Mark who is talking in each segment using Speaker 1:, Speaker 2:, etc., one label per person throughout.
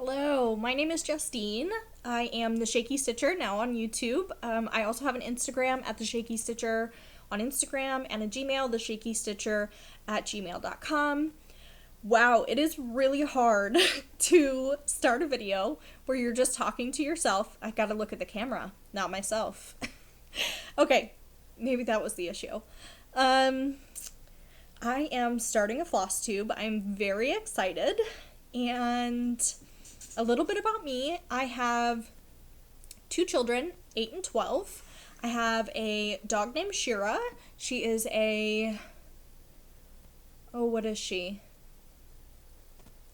Speaker 1: Hello, my name is Justine. I am the Shaky Stitcher now on YouTube. I also have an Instagram at the Shaky Stitcher on Instagram and a Gmail, theshakystitcher at gmail.com. Wow, it is really hard to start a video where you're just talking to yourself. I gotta look at the camera, not myself. Okay, maybe that was the issue. I am starting a Floss Tube. I'm very excited. And a little bit about me. I have two children, 8 and 12. I have a dog named Shira. She is what is she?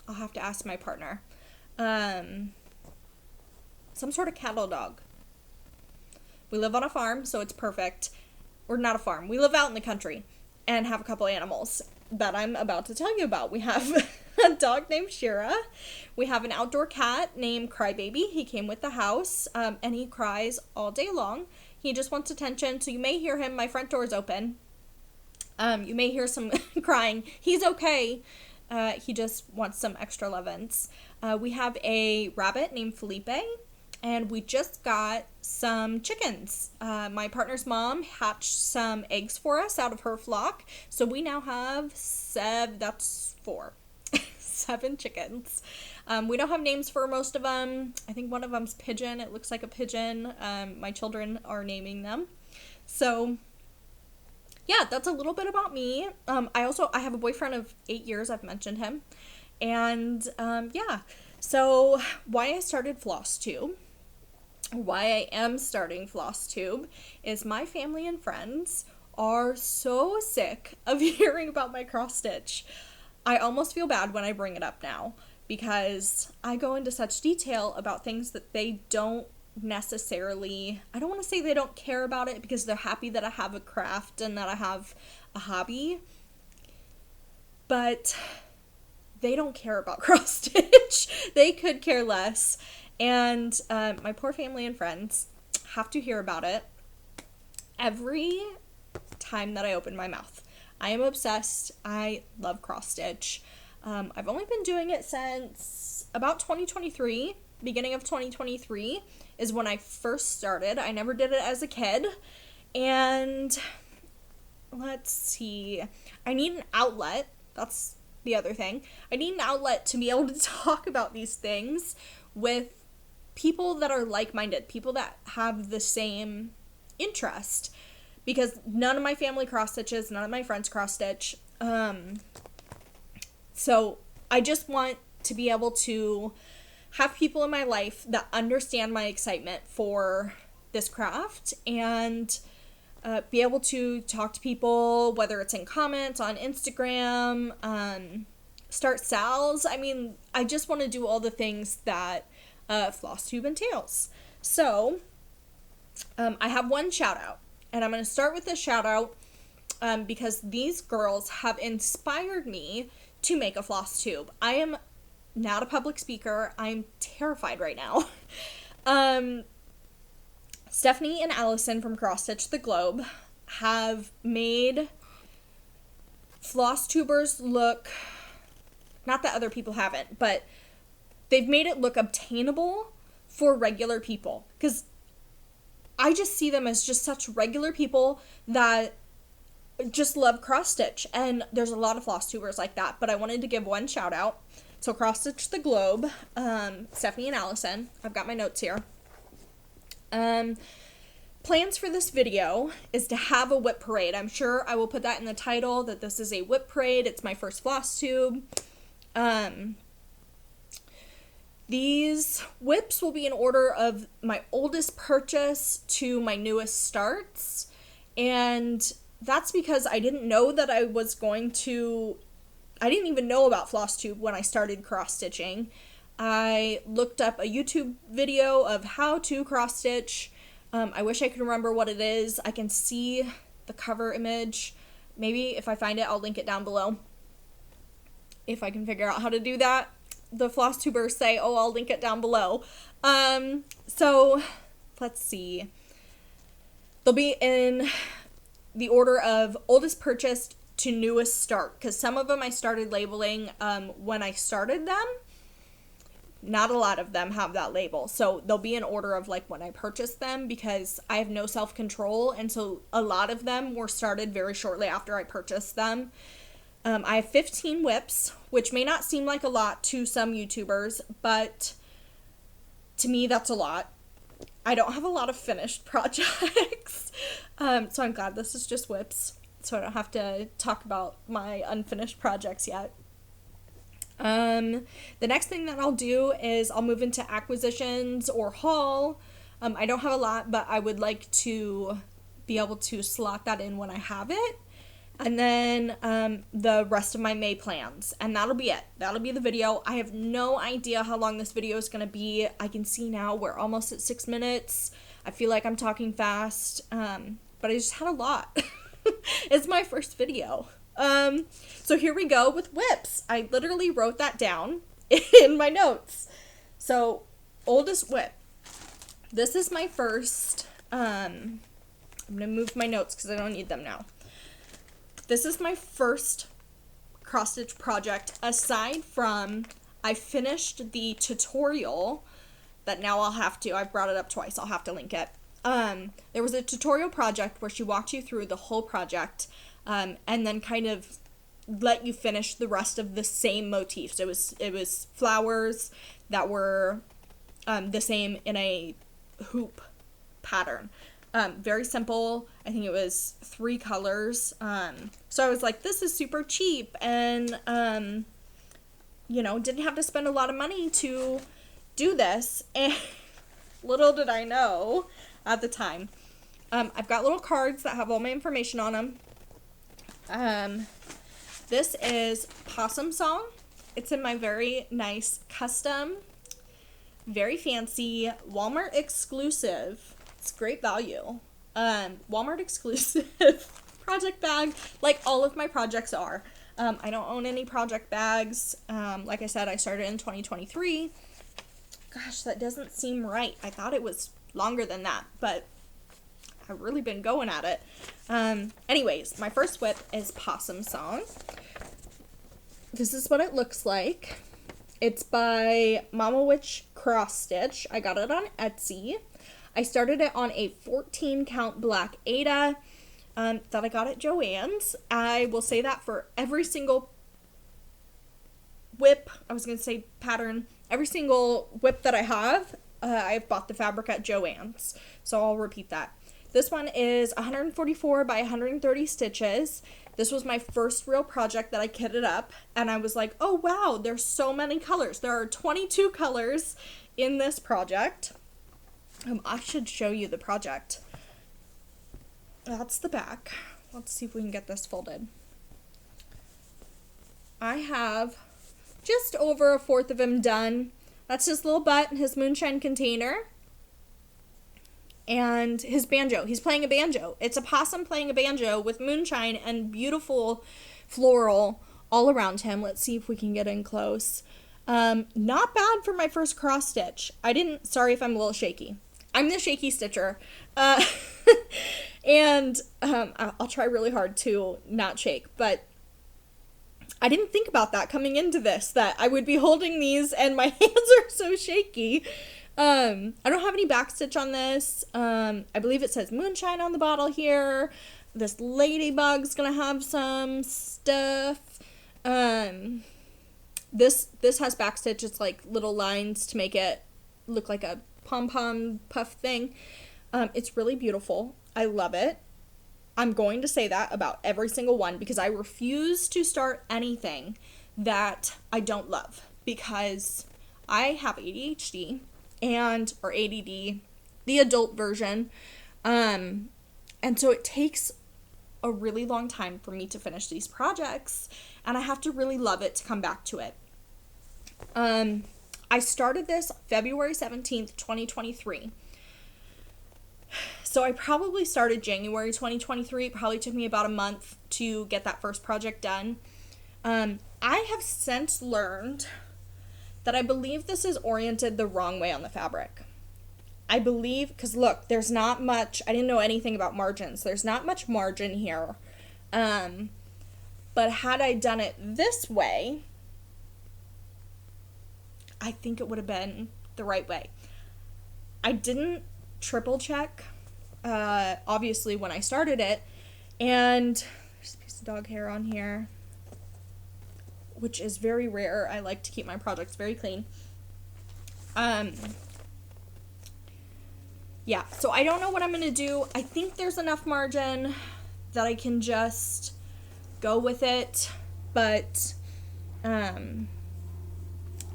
Speaker 1: I'll have to ask my partner. Some sort of cattle dog. We live on a farm, so it's perfect. Or not a farm. We live out in the country and have a couple animals that I'm about to tell you about. We have a dog named Shira. We have an outdoor cat named Crybaby. He came with the house, and he cries all day long. He just wants attention, so you may hear him. My front door is open. You may hear some crying. He's okay. He just wants some extra lovin's. We have a rabbit named Felipe, and we just got some chickens. My partner's mom hatched some eggs for us out of her flock, so we now have 7 chickens. We don't have names for most of them. I think one of them's Pigeon. It looks like a pigeon. My children are naming them. So yeah, that's a little bit about me. I have a boyfriend of 8 years. I've mentioned him. And yeah, so why I started FlossTube, why I am starting FlossTube, is my family and friends are so sick of hearing about my cross stitch. I almost feel bad when I bring it up now because I go into such detail about things that they don't necessarily, I don't want to say they don't care about it because they're happy that I have a craft and that I have a hobby, but they don't care about cross stitch. They could care less. And my poor family and friends have to hear about it every time that I open my mouth. I am obsessed. I love cross stitch. I've only been doing it since about 2023. Beginning of 2023 is when I first started. I never did it as a kid. And let's see. I need an outlet. That's the other thing. I need an outlet to be able to talk about these things with people that are like-minded, people that have the same interest. Because none of my family cross stitches, none of my friends cross stitch. So I just want to be able to have people in my life that understand my excitement for this craft and be able to talk to people, whether it's in comments, on Instagram, start sales. I mean, I just want to do all the things that FlossTube entails. So I have one shout out. And I'm going to start with this shout out because these girls have inspired me to make a floss tube. I am not a public speaker. I'm terrified right now. Stephanie and Allison from Cross Stitch the Globe have made floss tubers look, not that other people haven't, but they've made it look obtainable for regular people. Because I just see them as just such regular people that just love cross stitch, and there's a lot of floss tubers like that, but I wanted to give one shout out. So Cross Stitch the Globe, Stephanie and Allison, I've got my notes here. Plans for this video is to have a WIP Parade. I'm sure I will put that in the title, that this is a WIP Parade. It's my first floss tube. These WIPs will be in order of my oldest purchase to my newest starts, and that's because I didn't know that I didn't even know about FlossTube when I started cross-stitching. I looked up a YouTube video of how to cross-stitch. I wish I could remember what it is. I can see the cover image. Maybe if I find it, I'll link it down below. If I can figure out how to do that. The floss tubers say, oh, I'll link it down below. So let's see. They'll be in the order of oldest purchased to newest start, because some of them I started labeling when I started them. not a lot of them have that label. So they'll be in order of like when I purchased them, because I have no self-control. And so a lot of them were started very shortly after I purchased them. I have 15 WIPs, which may not seem like a lot to some YouTubers, but to me, that's a lot. I don't have a lot of finished projects. So I'm glad this is just WIPs, so I don't have to talk about my unfinished projects yet. The next thing that I'll do is I'll move into acquisitions or haul. I don't have a lot, but I would like to be able to slot that in when I have it. And then the rest of my May plans. And that'll be it. That'll be the video. I have no idea how long this video is going to be. I can see now we're almost at 6 minutes. I feel like I'm talking fast. But I just had a lot. It's my first video. So here we go with WIPs. I literally wrote that down in my notes. So, oldest WIP. This is my first, I'm going to move my notes because I don't need them now. This is my first cross-stitch project, aside from I finished the tutorial that now I've brought it up twice, I'll have to link it. There was a tutorial project where she walked you through the whole project, and then kind of let you finish the rest of the same motifs. It was flowers that were the same in a hoop pattern. Very simple. I think it was 3 colors. So I was like, this is super cheap, and didn't have to spend a lot of money to do this. And little did I know at the time. I've got little cards that have all my information on them. This is Possum Song. It's in my very nice custom, very fancy Walmart exclusive. It's great value. Walmart exclusive project bag, like all of my projects are. I don't own any project bags. Like I said, I started in 2023. Gosh, that doesn't seem right. I thought it was longer than that, but I've really been going at it. Anyways, my first WIP is Possum Song. This is what it looks like. It's by Mama Witch Cross Stitch. I got it on Etsy. I started it on a 14 count black Aida that I got at Joann's. I will say that for every single WIP, I was going to say pattern, every single WIP that I have, I've bought the fabric at Joann's. So I'll repeat that. This one is 144 by 130 stitches. This was my first real project that I kitted up, and I was like, oh wow, there's so many colors. There are 22 colors in this project. I should show you the project. That's the back. Let's see if we can get this folded. I have just over 1/4 of him done. That's his little butt and his moonshine container. And his banjo. He's playing a banjo. It's a possum playing a banjo with moonshine and beautiful floral all around him. Let's see if we can get in close. Not bad for my first cross stitch. Sorry if I'm a little shaky. I'm the shaky stitcher. And I'll try really hard to not shake, but I didn't think about that coming into this, that I would be holding these and my hands are so shaky. I don't have any backstitch on this. I believe it says moonshine on the bottle here. This ladybug's gonna have some stuff. This has backstitch. It's like little lines to make it look like a pom-pom puff thing. It's really beautiful. I love it. I'm going to say that about every single one because I refuse to start anything that I don't love because I have ADHD or ADD, the adult version. And so it takes a really long time for me to finish these projects, and I have to really love it to come back to it. I started this February 17th, 2023. So I probably started January 2023. It probably took me about a month to get that first project done. I have since learned that I believe this is oriented the wrong way on the fabric. I believe, because look, there's not much, I didn't know anything about margins. There's not much margin here. But had I done it this way, I think it would have been the right way. I didn't triple check, obviously, when I started it, and there's a piece of dog hair on here, which is very rare. I like to keep my projects very clean. Yeah, so I don't know what I'm going to do. I think there's enough margin that I can just go with it, but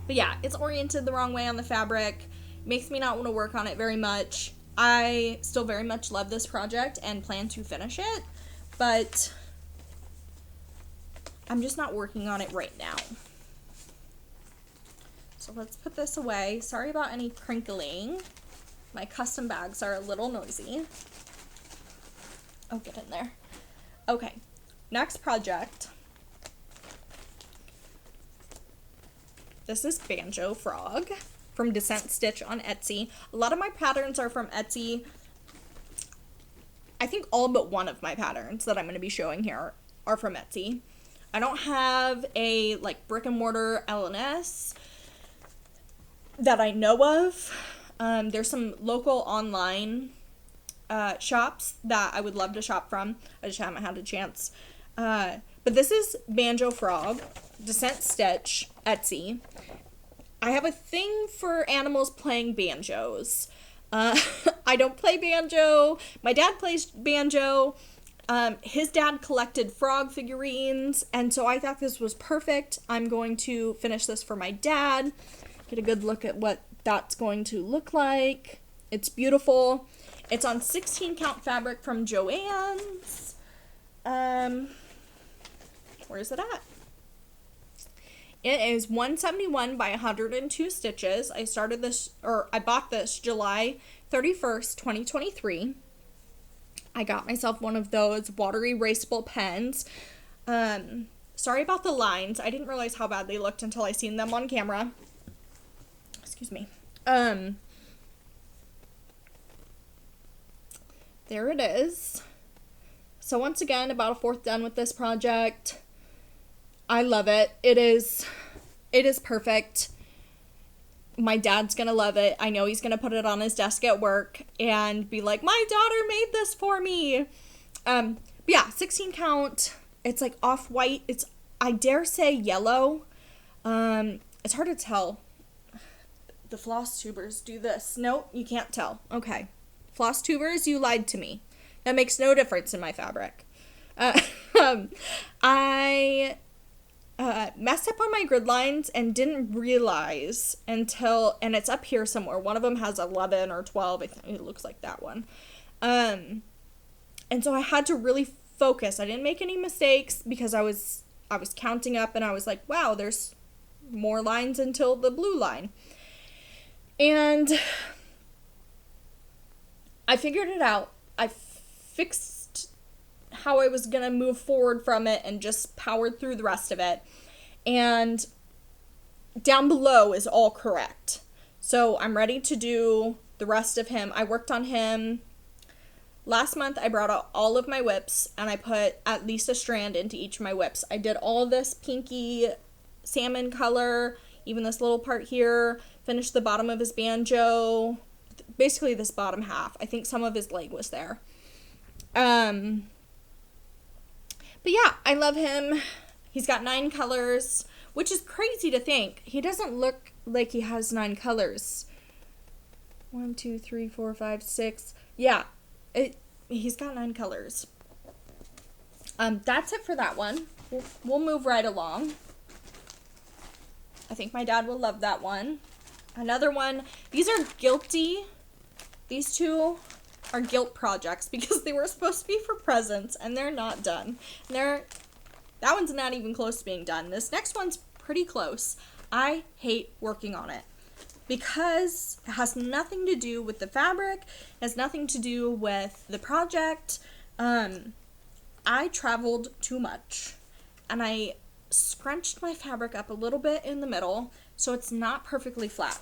Speaker 1: yeah, it's oriented the wrong way on the fabric. Makes me not want to work on it very much. I still very much love this project and plan to finish it, but I'm just not working on it right now. So let's put this away. Sorry about any crinkling. My custom bags are a little noisy. Oh, get in there. Okay, next project. This is Banjo Frog from Descent Stitch on Etsy. A lot of my patterns are from Etsy. I think all but one of my patterns that I'm going to be showing here are from Etsy. I don't have a like brick and mortar LNS that I know of. There's some local online shops that I would love to shop from. I just haven't had a chance. But this is Banjo Frog, Descent Stitch, Etsy. I have a thing for animals playing banjos. I don't play banjo. My dad plays banjo. His dad collected frog figurines, and so I thought this was perfect. I'm going to finish this for my dad. Get a good look at what that's going to look like. It's beautiful. It's on 16 count fabric from Joann's. Where is it at? It is 171 by 102 stitches. I bought this July 31st, 2023. I got myself one of those water erasable pens. Sorry about the lines. I didn't realize how bad they looked until I seen them on camera. Excuse me. There it is. So once again, about a fourth done with this project. I love it. It is perfect. My dad's gonna love it. I know he's gonna put it on his desk at work and be like, my daughter made this for me. But yeah, 16 count. It's like off-white. It's, I dare say, yellow. It's hard to tell. The floss tubers do this. Nope, you can't tell. Okay. Floss tubers, you lied to me. That makes no difference in my fabric. I messed up on my grid lines and didn't realize until, and it's up here somewhere. One of them has 11 or 12. I think it looks like that one. And so I had to really focus. I didn't make any mistakes because I was counting up and I was like, wow, there's more lines until the blue line. And I figured it out. I fixed how I was going to move forward from it and just powered through the rest of it. And down below is all correct. So I'm ready to do the rest of him. I worked on him. Last month I brought out all of my WIPs and I put at least a strand into each of my WIPs. I did all this pinky salmon color, even this little part here, finished the bottom of his banjo, basically this bottom half. I think some of his leg was there. But yeah, I love him. He's got 9 colors, which is crazy to think. He doesn't look like he has 9 colors. 1, 2, 3, 4, 5, 6. Yeah, he's got 9 colors. That's it for that one. We'll move right along. I think my dad will love that one. Another one. These are guilty. These two are guilt projects because they were supposed to be for presents and they're not done. That one's not even close to being done. This next one's pretty close. I hate working on it because it has nothing to do with the fabric. It has nothing to do with the project. I traveled too much and I scrunched my fabric up a little bit in the middle so it's not perfectly flat.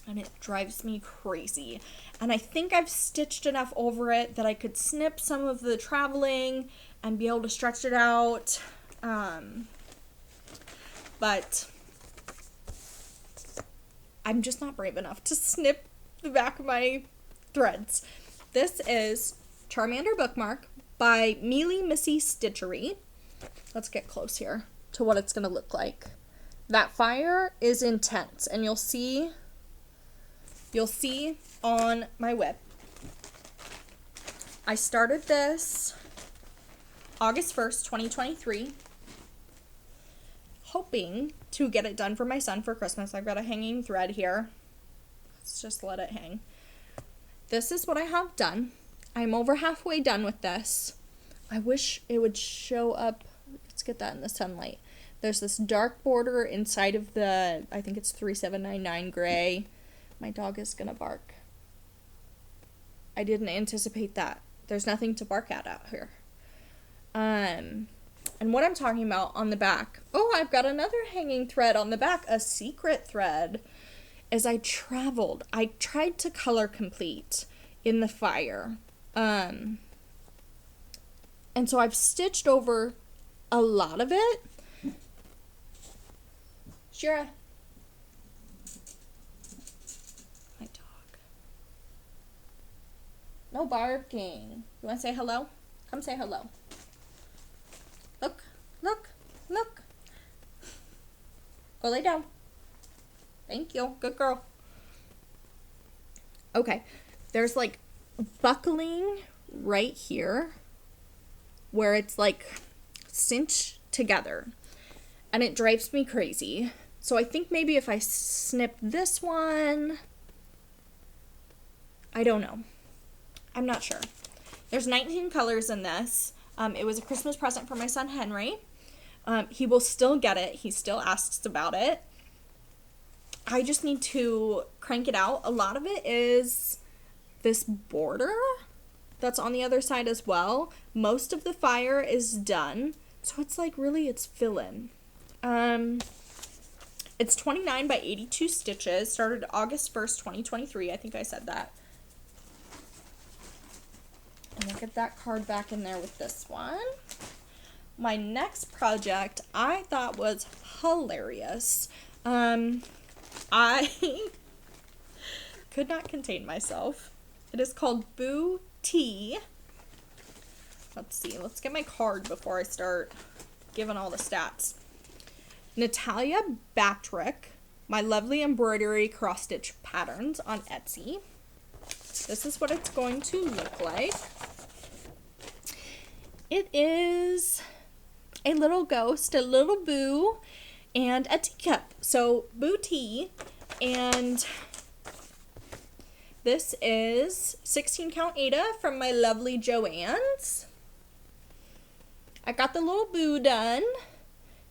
Speaker 1: And it drives me crazy. And I think I've stitched enough over it that I could snip some of the traveling and be able to stretch it out. But I'm just not brave enough to snip the back of my threads. This is Charmander Bookmark by Mealy Missy Stitchery. Let's get close here to what it's going to look like. That fire is intense, and you'll see on my WIP. I started this August 1st, 2023, hoping to get it done for my son for Christmas. I've got a hanging thread here. Let's just let it hang. This is what I have done. I'm over halfway done with this. I wish it would show up. Let's get that in the sunlight. There's this dark border inside of the, I think it's 3799 gray. My dog is gonna bark. I didn't anticipate that. There's nothing to bark at out here. And what I'm talking about on the back, oh, I've got another hanging thread on the back, a secret thread. As I traveled, I tried to color complete in the fire. And so I've stitched over a lot of it. Shira. My dog. No barking. You want to say hello? Come say hello. Look, look, look. Go lay down. Thank you. Good girl. Okay. There's like buckling right here where it's like cinched together. And it drives me crazy. So I think maybe if I snip this one, I don't know. I'm not sure. There's 19 colors in this. It was a Christmas present for my son Henry. He will still get it. He still asks about it. I just need to crank it out. A lot of it is this border that's on the other side as well. Most of the fire is done. So it's like really it's fill-in. It's 29 by 82 stitches. Started August 1st, 2023. I think I said that. And we'll get that card back in there with this one. My next project I thought was hilarious. I could not contain myself. It is called Boo Tea. Let's see. Let's get my card before I start giving all the stats. Natalia Batrick, My Lovely Embroidery Cross Stitch Patterns on Etsy. This is what it's going to look like. It is a little ghost, a little boo, and a teacup. So Boo Tea, and this is 16 count Ada from my lovely Joann's. I got the little boo done.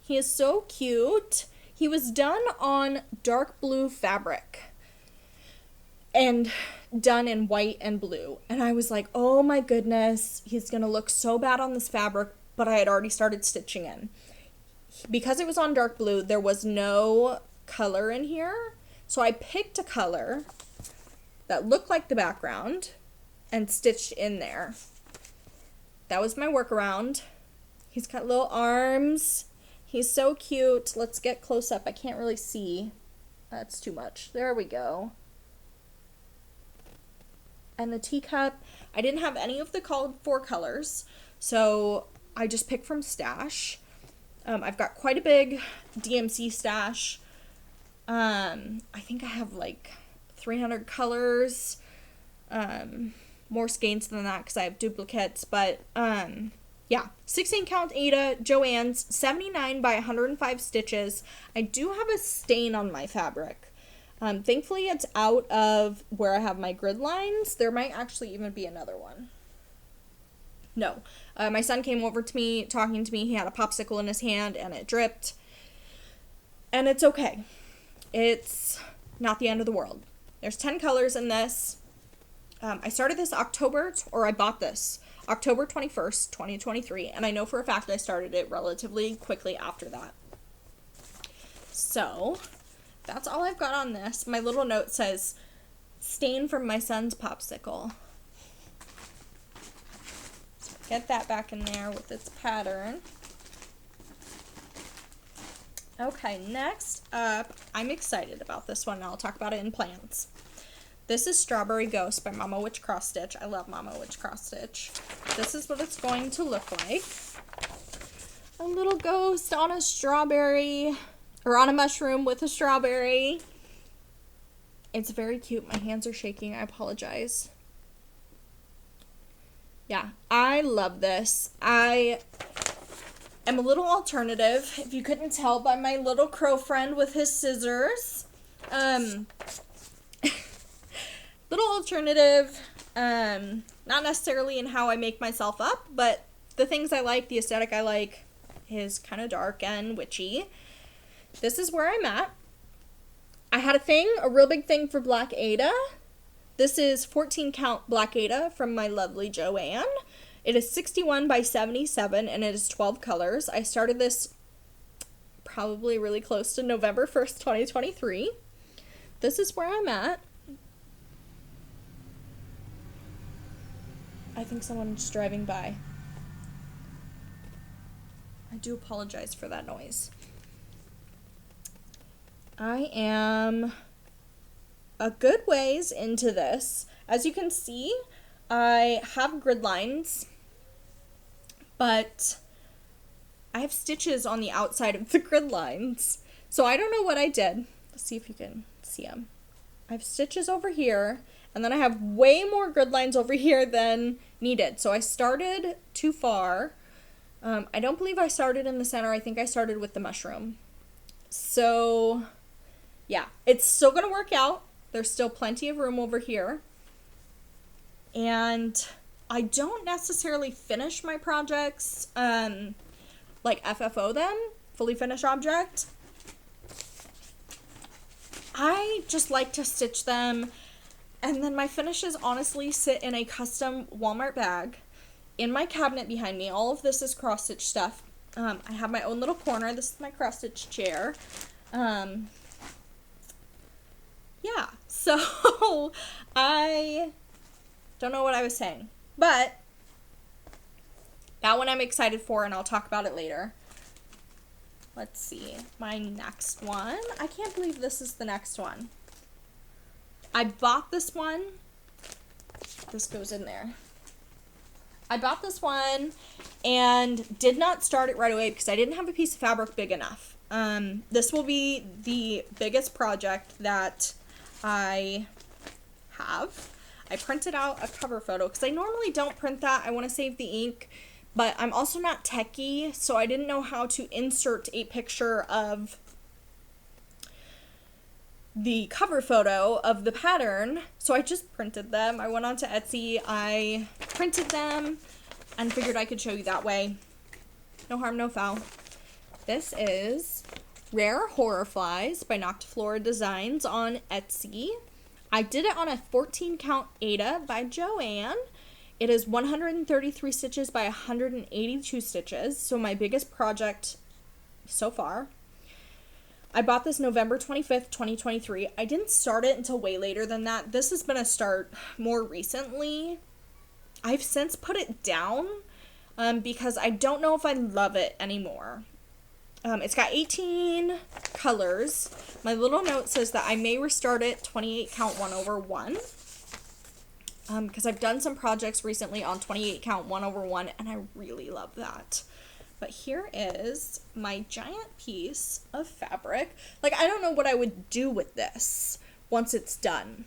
Speaker 1: He is so cute. He was done on dark blue fabric and done in white and blue. And I was like, oh my goodness, he's gonna look so bad on this fabric, but I had already started stitching in. Because it was on dark blue, there was no color in here. So I picked a color that looked like the background and stitched in there. That was my workaround. He's got little arms. He's so cute. Let's get close up. I can't really see. That's too much. There we go. And the teacup, I didn't have any of the called for colors, so I just picked from stash. I've got quite a big DMC stash. I think I have like 300 colors. More skeins than that because I have duplicates, but yeah, 16 count Ada, Joann's, 79 by 105 stitches. I do have a stain on my fabric. Thankfully, it's out of where I have my grid lines. There might actually even be another one. No. My son came over to me, talking to me. He had a popsicle in his hand, and it dripped. And it's okay. It's not the end of the world. There's 10 colors in this. I started this I bought this October 21st, 2023, and I know for a fact I started it relatively quickly after that. So, that's all I've got on this. My little note says, stain from my son's popsicle. So get that back in there with its pattern. Okay, next up, I'm excited about this one, and I'll talk about it in plans. This is Strawberry Ghost by Mama Witch Cross Stitch. I love Mama Witch Cross Stitch. This is what it's going to look like. A little ghost on a strawberry, or on a mushroom with a strawberry. It's very cute. My hands are shaking. I apologize. Yeah, I love this. I am a little alternative, if you couldn't tell by my little crow friend with his scissors. Little alternative, not necessarily in how I make myself up, but the things I like, the aesthetic I like, is kind of dark and witchy. This is where I'm at. I had a real big thing for Black Ada. This is 14 count Black Ada from my lovely Joanne. It is 61 by 77 and it is 12 colors. I started this probably really close to November 1st, 2023. This is where I'm at. I think someone's driving by. I do apologize for that noise. I am a good ways into this. As you can see, I have grid lines, but I have stitches on the outside of the grid lines. So I don't know what I did. Let's see if you can see them. I have stitches over here, and then I have way more grid lines over here than needed. So I started too far. I don't believe I started in the center. I think I started with the mushroom. So yeah, it's still going to work out. There's still plenty of room over here. And I don't necessarily finish my projects, like FFO them, fully finished object. I just like to stitch them, and then my finishes honestly sit in a custom Walmart bag in my cabinet behind me. All of this is cross-stitch stuff. I have my own little corner. This is my cross-stitch chair. Yeah, so I don't know what I was saying, but that one I'm excited for, and I'll talk about it later. Let's see, my next one. I can't believe this is the next one. I bought this one. This goes in there. I bought this one and did not start it right away because I didn't have a piece of fabric big enough. This will be the biggest project that I have. I printed out a cover photo because I normally don't print that. I want to save the ink, but I'm also not techie, so I didn't know how to insert a picture of the cover photo of the pattern, so I just printed them. I went onto Etsy, I printed them, and figured I could show you that way. No harm, no foul. This is Rare Horror Flies by Noctiflora Designs on Etsy. I did it on a 14 count Ada by Joanne. It is 133 stitches by 182 stitches, so my biggest project so far. I bought this November 25th, 2023. I didn't start it until way later than that. This has been a start more recently. I've since put it down because I don't know if I love it anymore. It's got 18 colors. My little note says that I may restart it 28 count 1/1. Because I've done some projects recently on 28 count 1/1, and I really love that. But here is my giant piece of fabric. Like, I don't know what I would do with this once it's done.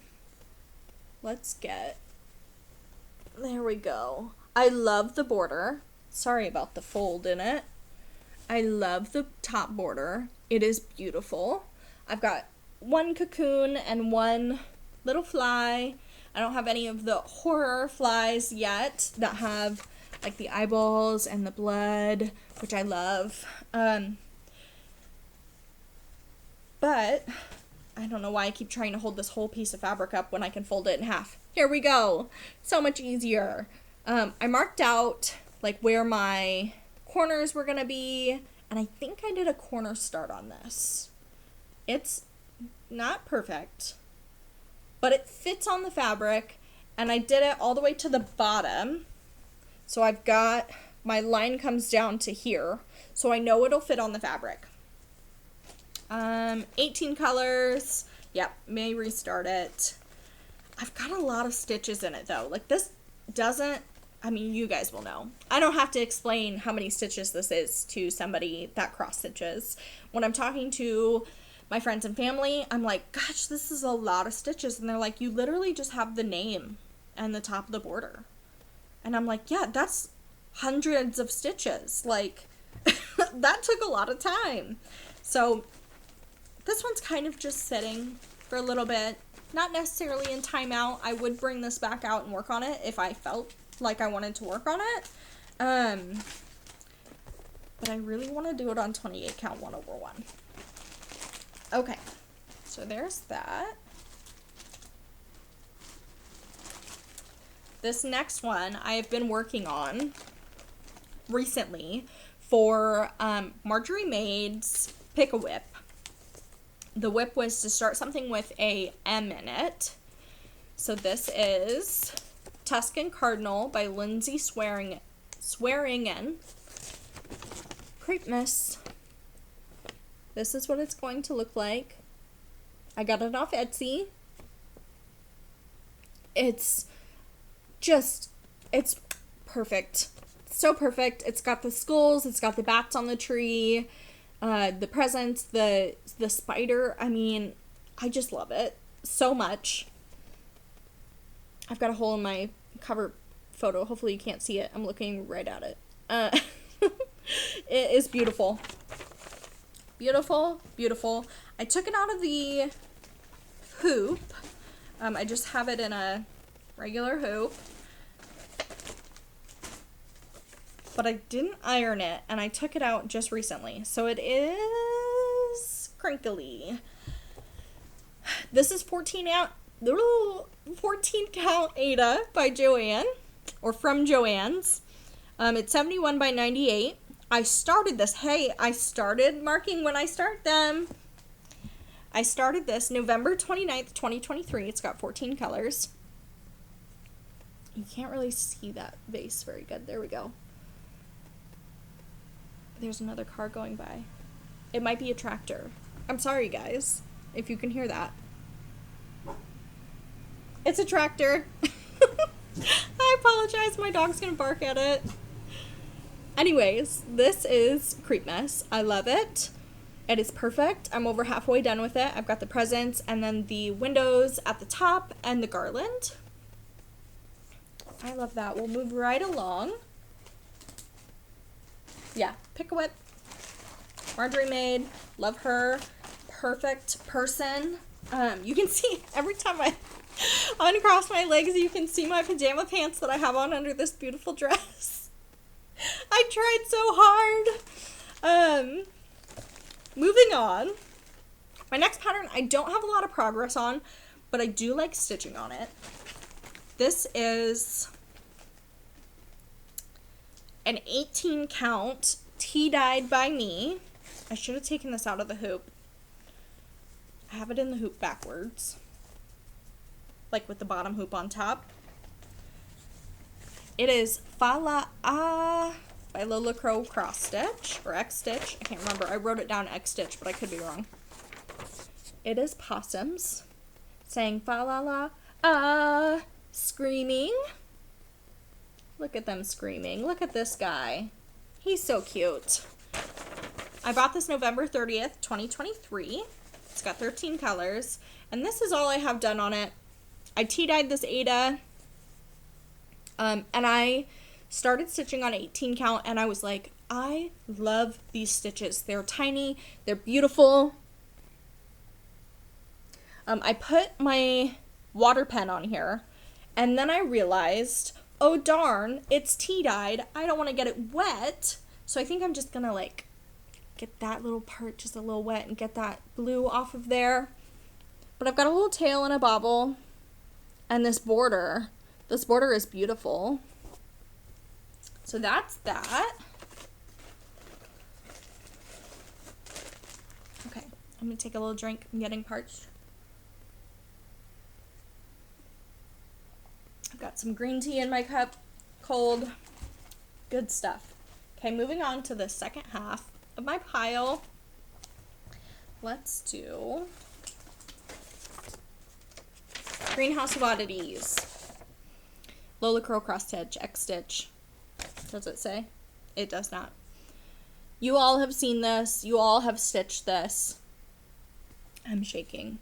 Speaker 1: Let's get, there we go. I love the border. Sorry about the fold in it. I love the top border. It is beautiful. I've got one cocoon and one little fly. I don't have any of the horror flies yet that have like the eyeballs and the blood, which I love. But I don't know why I keep trying to hold this whole piece of fabric up when I can fold it in half. Here we go. So much easier. I marked out like where my corners were gonna be, and I think I did a corner start on this. It's not perfect, but it fits on the fabric, and I did it all the way to the bottom. So I've got, my line comes down to here, so I know it'll fit on the fabric. 18 colors. Yep, may restart it. I've got a lot of stitches in it though. Like this doesn't, I mean, you guys will know. I don't have to explain how many stitches this is to somebody that cross stitches. When I'm talking to my friends and family, I'm like, gosh, this is a lot of stitches. And they're like, you literally just have the name and the top of the border. And I'm like, yeah, that's hundreds of stitches. Like, that took a lot of time. So this one's kind of just sitting for a little bit. Not necessarily in timeout. I would bring this back out and work on it if I felt like I wanted to work on it. But I really want to do it on 28 count 1/1. Okay, so there's that. This next one I have been working on recently for Marjorie Maid's Pick a Whip. The whip was to start something with a M in it. So this is Tuscan Cardinal by Lindsay Swearingen. Creepmas. This is what it's going to look like. I got it off Etsy. It's perfect. So perfect. It's got the skulls, it's got the bats on the tree, the presents, the spider. I mean, I just love it so much. I've got a hole in my cover photo. Hopefully you can't see it. I'm looking right at it. It is beautiful. Beautiful, beautiful. I took it out of the hoop. I just have it in a regular hoop. But I didn't iron it, and I took it out just recently. So it is crinkly. This is 14 count Ada by Joanne, or from Joann's. It's 71 by 98. I started this. Hey, I started marking when I start them. I started this November 29th, 2023. It's got 14 colors. You can't really see that vase very good. There we go. There's another car going by. It might be a tractor. I'm sorry, guys, if you can hear that. It's a tractor. I apologize. My dog's gonna bark at it. Anyways, this is Creepmas. I love it. It is perfect. I'm over halfway done with it. I've got the presents and then the windows at the top and the garland. I love that. We'll move right along. Yeah, Pick a Whip. Marjorie Maid. Love her. Perfect person. You can see every time I uncross my legs, you can see my pajama pants that I have on under this beautiful dress. I tried so hard. Moving on. My next pattern I don't have a lot of progress on, but I do like stitching on it. This is an 18 count tea-dyed by me. I should have taken this out of the hoop. I have it in the hoop backwards, like with the bottom hoop on top. It is Fa La Ah by Lola Crow cross stitch or X stitch. I can't remember. I wrote it down X stitch, but I could be wrong. It is possums saying Fa La La Ah, screaming. Look at them screaming. Look at this guy. He's so cute. I bought this November 30th, 2023. It's got 13 colors, and this is all I have done on it. I tea-dyed this Ada, and I started stitching on 18 count, and I was like, I love these stitches. They're tiny, they're beautiful. I put my water pen on here, and then I realized, oh darn, it's tea-dyed. I don't want to get it wet, so I think I'm just gonna like get that little part just a little wet and get that blue off of there. But I've got a little tail and a bobble, and this border is beautiful. So that's that. Okay, I'm gonna take a little drink. I'm getting parched. I've got some green tea in my cup, cold, good stuff. Okay, moving on to the second half of my pile. let's do Greenhouse of Oddities. Lola Crow cross stitch, X stitch. Does it say? It does not. You all have seen this. You all have stitched this. I'm shaking.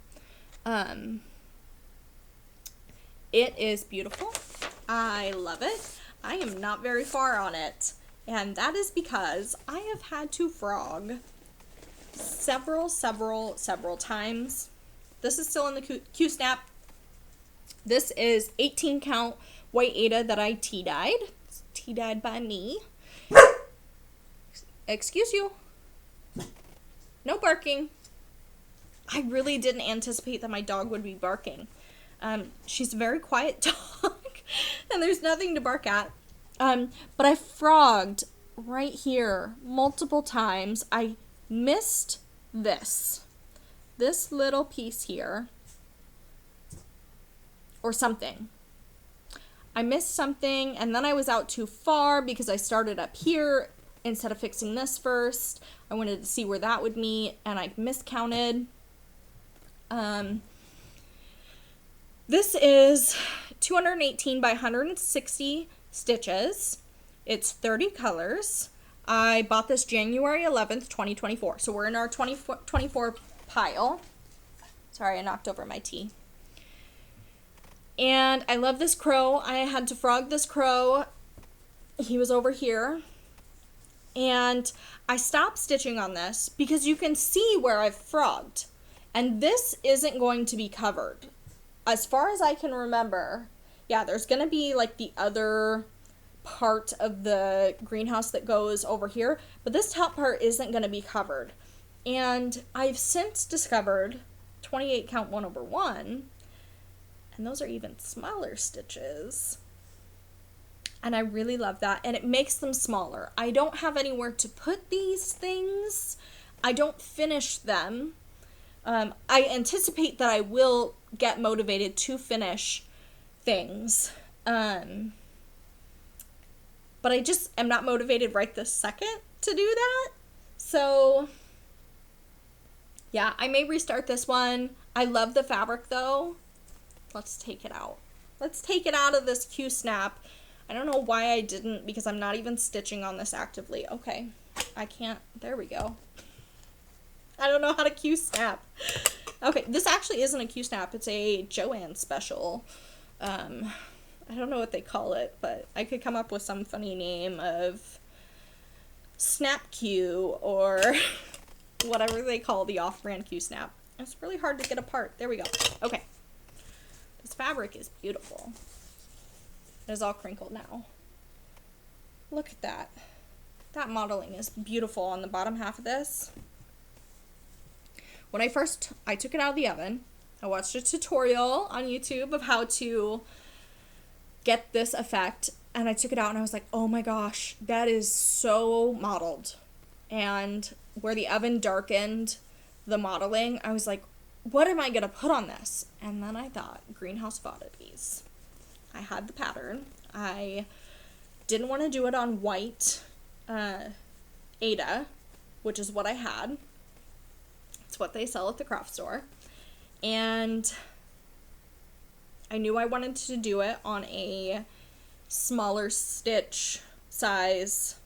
Speaker 1: It is beautiful. I love it. I am not very far on it. And that is because I have had to frog several times. This is still in the Q-snap. This is 18 count white Aida that I tea-dyed. It's tea-dyed by me. Excuse you. No barking. I really didn't anticipate that my dog would be barking. She's a very quiet dog, and there's nothing to bark at. But I frogged right here multiple times. I missed this little piece here, or something. I missed something, and then I was out too far because I started up here instead of fixing this first. I wanted to see where that would meet, and I miscounted. This is 218 by 160 stitches. It's 30 colors. I bought this January 11th, 2024. So we're in our 2024 pile. Sorry, I knocked over my tea. And I love this crow. I had to frog this crow. He was over here. And I stopped stitching on this because you can see where I've frogged. And this isn't going to be covered. As far as I can remember, yeah, there's going to be like the other part of the greenhouse that goes over here, but this top part isn't going to be covered. And I've since discovered 28 count 1/1, and those are even smaller stitches. And I really love that, and it makes them smaller. I don't have anywhere to put these things. I don't finish them. I anticipate that I will get motivated to finish things. But I just am not motivated right this second to do that. So, yeah, I may restart this one. I love the fabric, though. Let's take it out. Let's take it out of this Q-snap. I don't know why I didn't, because I'm not even stitching on this actively. Okay, I can't. There we go. I don't know how to Q-snap. Okay, this actually isn't a Q-snap. It's a Joanne special. I don't know what they call it, but I could come up with some funny name of Snap Q or whatever they call the off-brand Q-snap. It's really hard to get apart. There we go. Okay. This fabric is beautiful. It is all crinkled now. Look at that. That modeling is beautiful on the bottom half of this. When I took it out of the oven, I watched a tutorial on YouTube of how to get this effect, and I took it out and I was like, oh my gosh, that is so modeled. And where the oven darkened the modeling, I was like, what am I gonna put on this? And then I thought, Greenhouse of Oddities. I had the pattern. I didn't want to do it on white Aida, which is what I had. It's what they sell at the craft store. And I knew I wanted to do it on a smaller stitch size,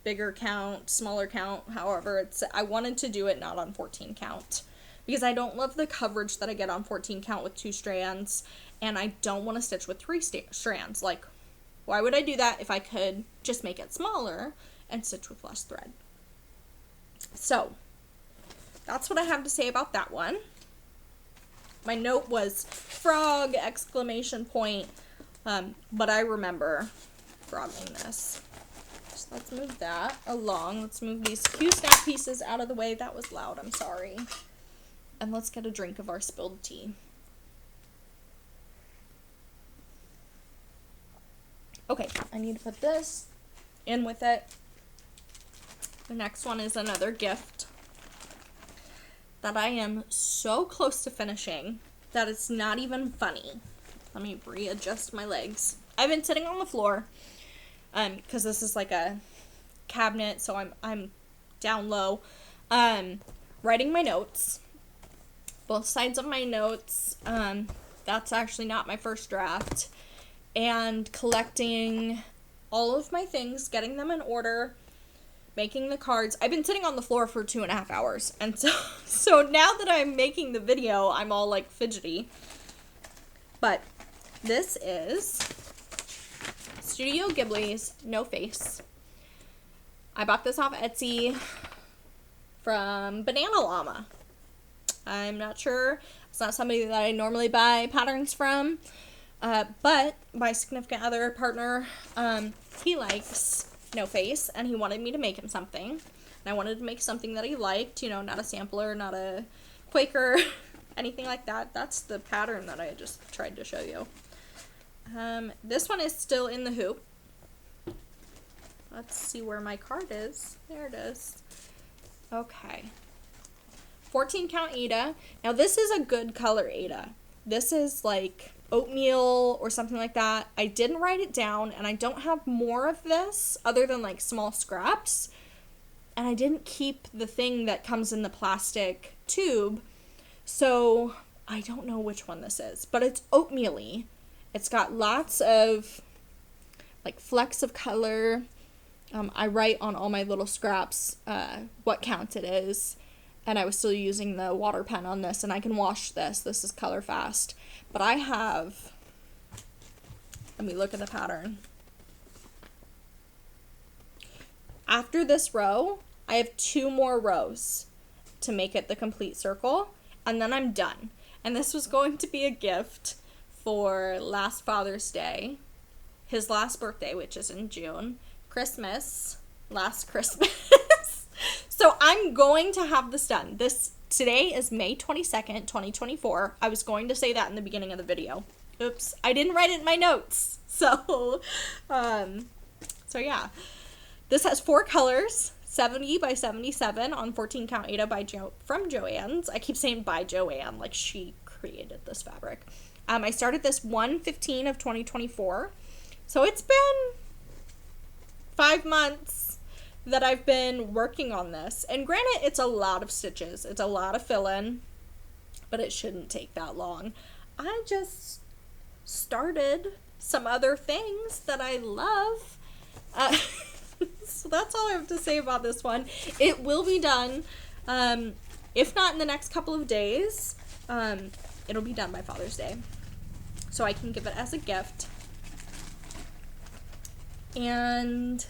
Speaker 1: bigger count, smaller count, however I wanted to do it not on 14 count, because I don't love the coverage that I get on 14 count with 2 strands, and I don't want to stitch with 3 strands. Like, why would I do that if I could just make it smaller and stitch with less thread? So that's what I have to say about that one. My note was frog, exclamation point, but I remember frogging this. So let's move that along. Let's move these Q-snap pieces out of the way. That was loud, I'm sorry. And let's get a drink of our spilled tea. Okay, I need to put this in with it. The next one is another gift that I am so close to finishing that it's not even funny. Let me readjust my legs. I've been sitting on the floor because this is like a cabinet, so I'm down low. writing my notes. Both sides of my notes. That's actually not my first draft. And collecting all of my things, getting them in order, making the cards. I've been sitting on the floor for 2.5 hours. And so now that I'm making the video, I'm all like fidgety. But this is Studio Ghibli's No Face. I bought this off Etsy from Banana Llama. I'm not sure. It's not somebody that I normally buy patterns from. But my significant other partner, he likes No Face, and he wanted me to make him something. And I wanted to make something that he liked, you know, not a sampler, not a Quaker, anything like that. That's the pattern that I just tried to show you. This one is still in the hoop. Let's see where my card is. There it is. Okay. 14 count Aida. Now this is a good color Aida. This is like oatmeal or something like that. I didn't write it down, and I don't have more of this other than like small scraps. And I didn't keep the thing that comes in the plastic tube. So I don't know which one this is, but it's oatmeal-y. It's got lots of like flecks of color. I write on all my little scraps what count it is, and I was still using the water pen on this, and I can wash this. This is color fast. But I have, let me look at the pattern. After this row, I have 2 more rows to make it the complete circle, and then I'm done. And this was going to be a gift for last Father's Day, his last birthday, which is in June, Christmas, last Christmas. So I'm going to have this done. Today is May 22nd, 2024. I was going to say that in the beginning of the video. Oops, I didn't write it in my notes. So yeah. This has 4 colors, 70 by 77 on 14 count Aida from Joann's. I keep saying by Joann, like she created this fabric. I started this 1/15 of 2024. So it's been 5 months that I've been working on this. And granted, it's a lot of stitches. It's a lot of fill-in, but it shouldn't take that long. I just started some other things that I love. So that's all I have to say about this one. It will be done. If not in the next couple of days, it'll be done by Father's Day. So I can give it as a gift. And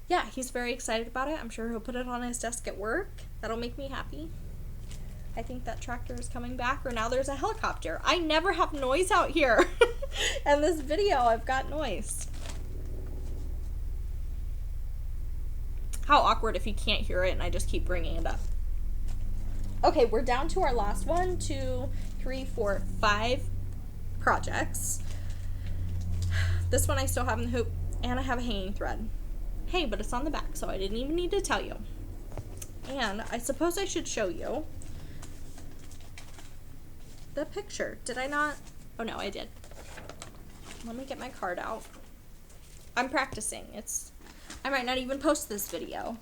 Speaker 1: yeah, he's very excited about it. I'm sure he'll put it on his desk at work. That'll make me happy. I think that tractor is coming back, or now there's a helicopter. I never have noise out here. And this video, I've got noise. How awkward if you can't hear it and I just keep bringing it up. Okay, we're down to our last 1, 2, 3, 4, 5 projects. This one I still have in the hoop, and I have a hanging thread. Hey, but it's on the back, so I didn't even need to tell you. And I suppose I should show you the picture. Did I not? Oh no, I did. Let me get my card out. I'm practicing. I might not even post this video.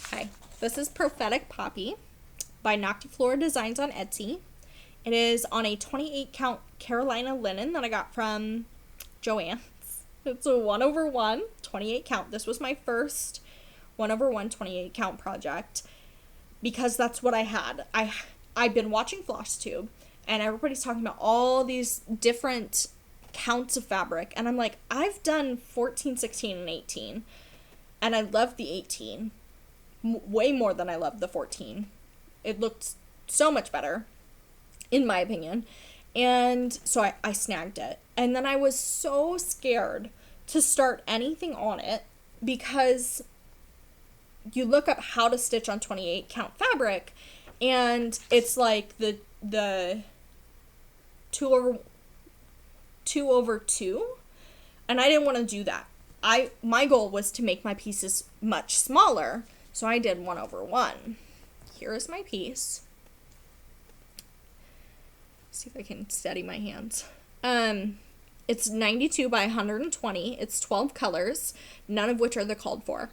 Speaker 1: Okay, this is Prophetic Poppy by Noctiflora Designs on Etsy. It is on a 28 count Carolina linen that I got from Joann's. It's a 1/1, 28 count. This was my first 1/1, 28 count project because that's what I had. I've been watching Floss Tube, and everybody's talking about all these different counts of fabric, and I'm like, I've done 14, 16, and 18, and I love the 18 way more than I love the 14. It looked so much better, in my opinion, and so I snagged it. And then I was so scared to start anything on it because you look up how to stitch on 28 count fabric, and it's like the 2/2, and I didn't want to do that. My goal was to make my pieces much smaller, so I did 1/1. Here is my piece. See if I can steady my hands. It's 92 by 120. It's 12 colors, none of which are the called for.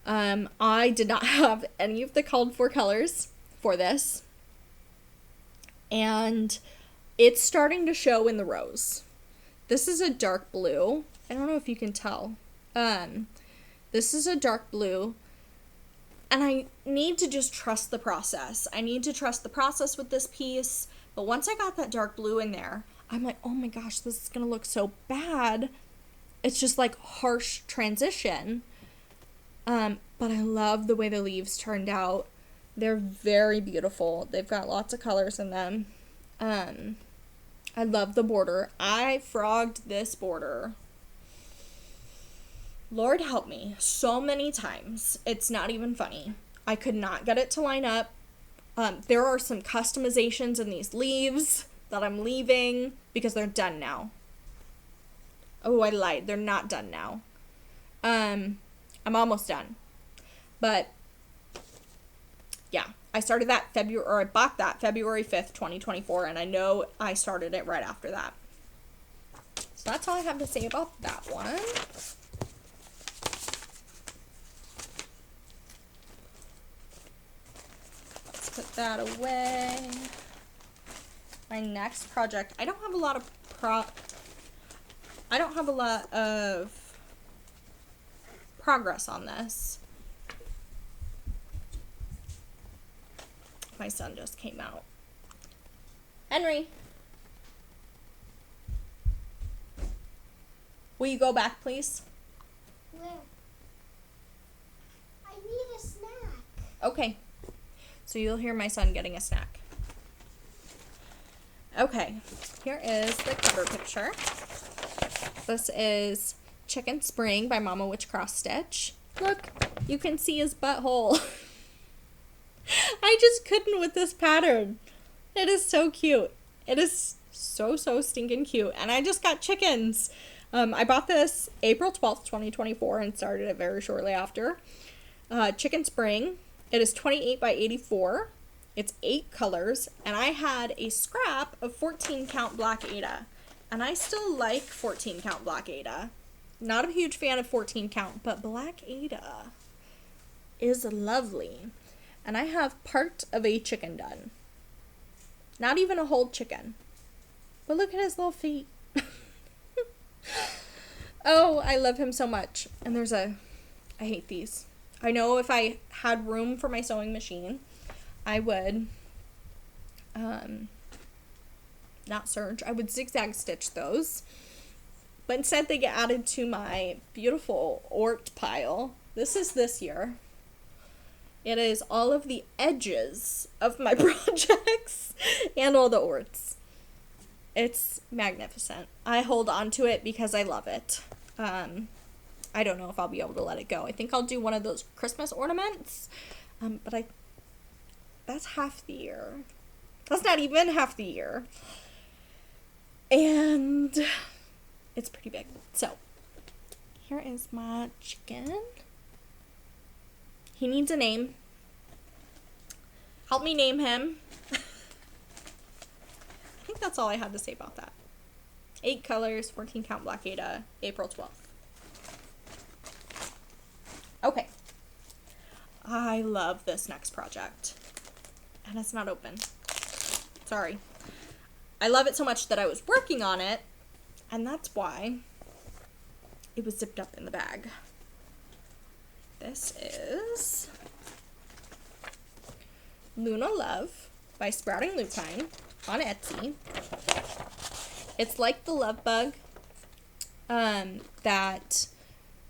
Speaker 1: I did not have any of the called for colors for this. And it's starting to show in the rows. This is a dark blue. I don't know if you can tell. This is a dark blue. And I need to just trust the process. I need to trust the process with this piece. But once I got that dark blue in there, I'm like, oh my gosh, this is going to look so bad. It's just like harsh transition. But I love the way the leaves turned out. They're very beautiful. They've got lots of colors in them. I love the border. I frogged this border, Lord help me, so many times. It's not even funny. I could not get it to line up. There are some customizations in these leaves that I'm leaving because they're done now. Oh, I lied. They're not done now. I'm almost done. But yeah, I started that I bought that February 5th, 2024, and I know I started it right after that. So that's all I have to say about that one. Let's put that away. My next project, I don't have a lot of progress on this. My son just came out. Henry, will you go back, please?
Speaker 2: Where? I need a snack.
Speaker 1: Okay. So you'll hear my son getting a snack. Okay. Here is the cover picture. This is Chicken Spring by Mama Witch Cross Stitch. Look, you can see his butthole. I just couldn't with this pattern. It is so cute. It is so stinking cute. And I just got chickens. I bought this April 12th, 2024 and started it very shortly after. Chicken Spring. It is 28 by 84. It's 8 colors. And I had a scrap of 14 count Black Ada. And I still like 14 count Black Ada. Not a huge fan of 14 count, but Black Ada is lovely. And I have part of a chicken done. Not even a whole chicken. But look at his little feet. Oh, I love him so much. And I hate these. I know if I had room for my sewing machine, I would, not serge, I would zigzag stitch those. But instead they get added to my beautiful Ort pile. This is this year. It is all of the edges of my projects and all the Orts. It's magnificent. I hold on to it because I love it. I don't know if I'll be able to let it go. I think I'll do one of those Christmas ornaments. But that's half the year. That's not even half the year. And it's pretty big. So, here is my chicken. He needs a name. Help me name him. I think that's all I had to say about that. 8 colors, 14 count Black Ada, April 12th. Okay. I love this next project. And it's not open. Sorry. I love it so much that I was working on it, and that's why it was zipped up in the bag. This is Luna Love by Sprouting Lupine on Etsy. It's like the Love Bug that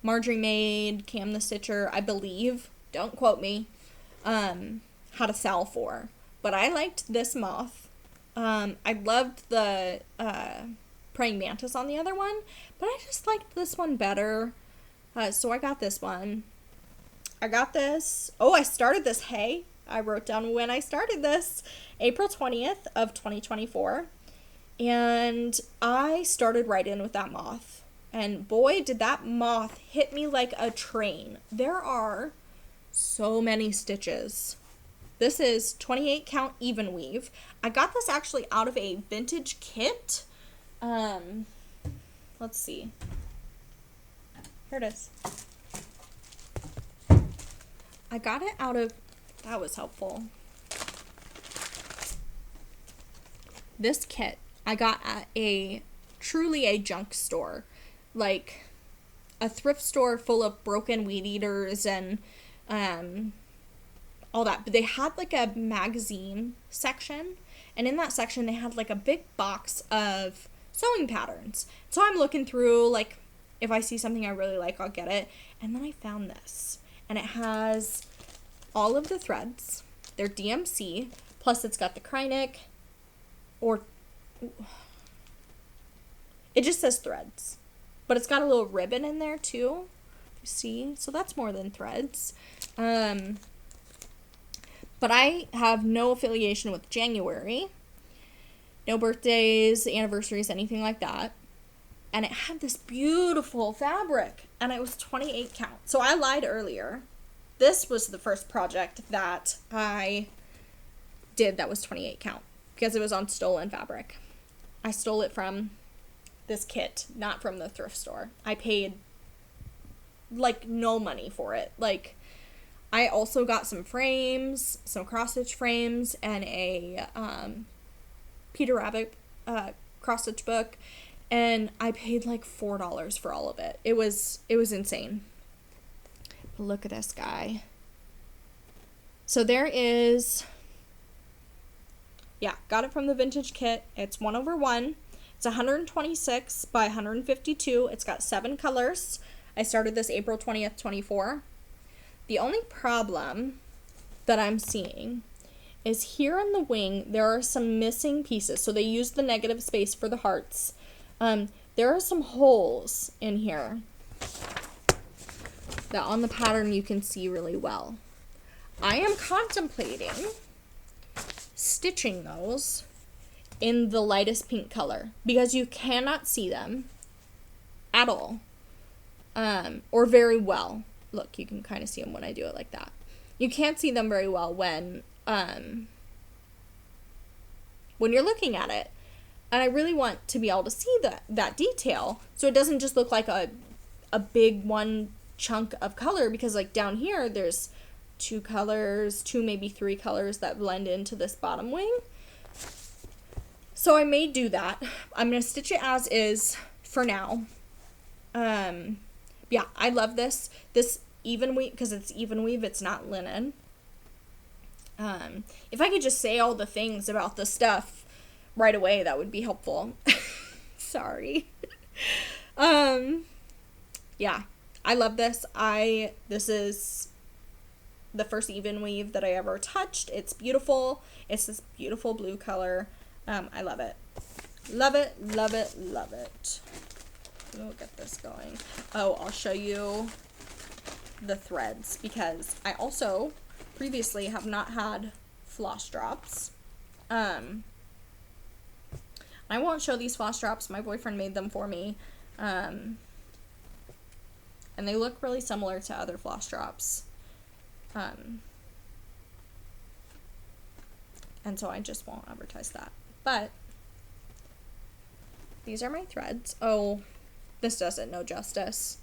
Speaker 1: Marjorie made, Cam the Stitcher, I believe, don't quote me, had a sal for. But I liked this moth. I loved the praying mantis on the other one, but I just liked this one better. So I got this one. I got this. Oh, I started this. Hey, I wrote down when I started this. April 20th of 2024. And I started right in with that moth. And boy, did that moth hit me like a train. There are so many stitches. This is 28 count even weave. I got this actually out of a vintage kit. Let's see. Here it is. I got it out of, that was helpful. This kit I got at truly a junk store, like a thrift store full of broken weed eaters and all that. But they had like a magazine section, and in that section they had like a big box of sewing patterns. So I'm looking through, like, if I see something I really like, I'll get it. And then I found this, and it has all of the threads. They're DMC, plus it's got the Krynic, or it just says threads, but it's got a little ribbon in there too. You see? So that's more than threads. But I have no affiliation with January. No birthdays, anniversaries, anything like that. And it had this beautiful fabric, and it was 28 count. So I lied earlier. This was the first project that I did that was 28 count, because it was on stolen fabric. I stole it from this kit, not from the thrift store. I paid like no money for it. Like, I also got some frames, some cross stitch frames, and a Peter Rabbit cross stitch book, and I paid like $4 for all of it. It was insane. But look at this guy. So there is, yeah, got it from the vintage kit. It's 1/1. It's 126 by 152. It's got 7 colors. I started this April 20th, 24. The only problem that I'm seeing is here on the wing, there are some missing pieces. So they used the negative space for the hearts. There are some holes in here that on the pattern you can see really well. I am contemplating stitching those in the lightest pink color, because you cannot see them at all, or very well. Look, you can kind of see them when I do it like that. You can't see them very well when you're looking at it. And I really want to be able to see that detail, so it doesn't just look like a big one chunk of color, because like down here there's 2 colors, 2 maybe 3 colors that blend into this bottom wing. So I may do that. I'm going to stitch it as is for now. Yeah, I love this even weave, because it's even weave, it's not linen. If I could just say all the things about the stuff right away, that would be helpful. Sorry. Yeah, I love this. This is the first even weave that I ever touched. It's beautiful. It's this beautiful blue color. I love it. Love it, love it, love it. We'll get this going. Oh, I'll show you the threads, because I also previously have not had floss drops. I won't show these floss drops. My boyfriend made them for me. And they look really similar to other floss drops. And so I just won't advertise that. But these are my threads. Oh, this doesn't no justice.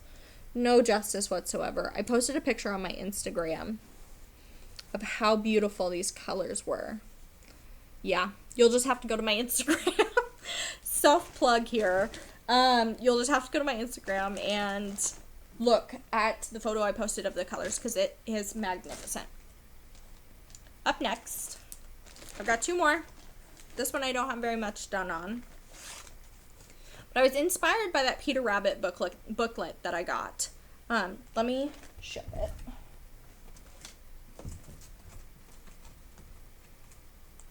Speaker 1: No justice whatsoever. I posted a picture on my Instagram of how beautiful these colors were. Yeah, you'll just have to go to my Instagram. Self-plug here. You'll just have to go to my Instagram and look at the photo I posted of the colors, because it is magnificent. Up next, I've got 2 more. This one I don't have very much done on. But I was inspired by that Peter Rabbit booklet that I got. Let me show it.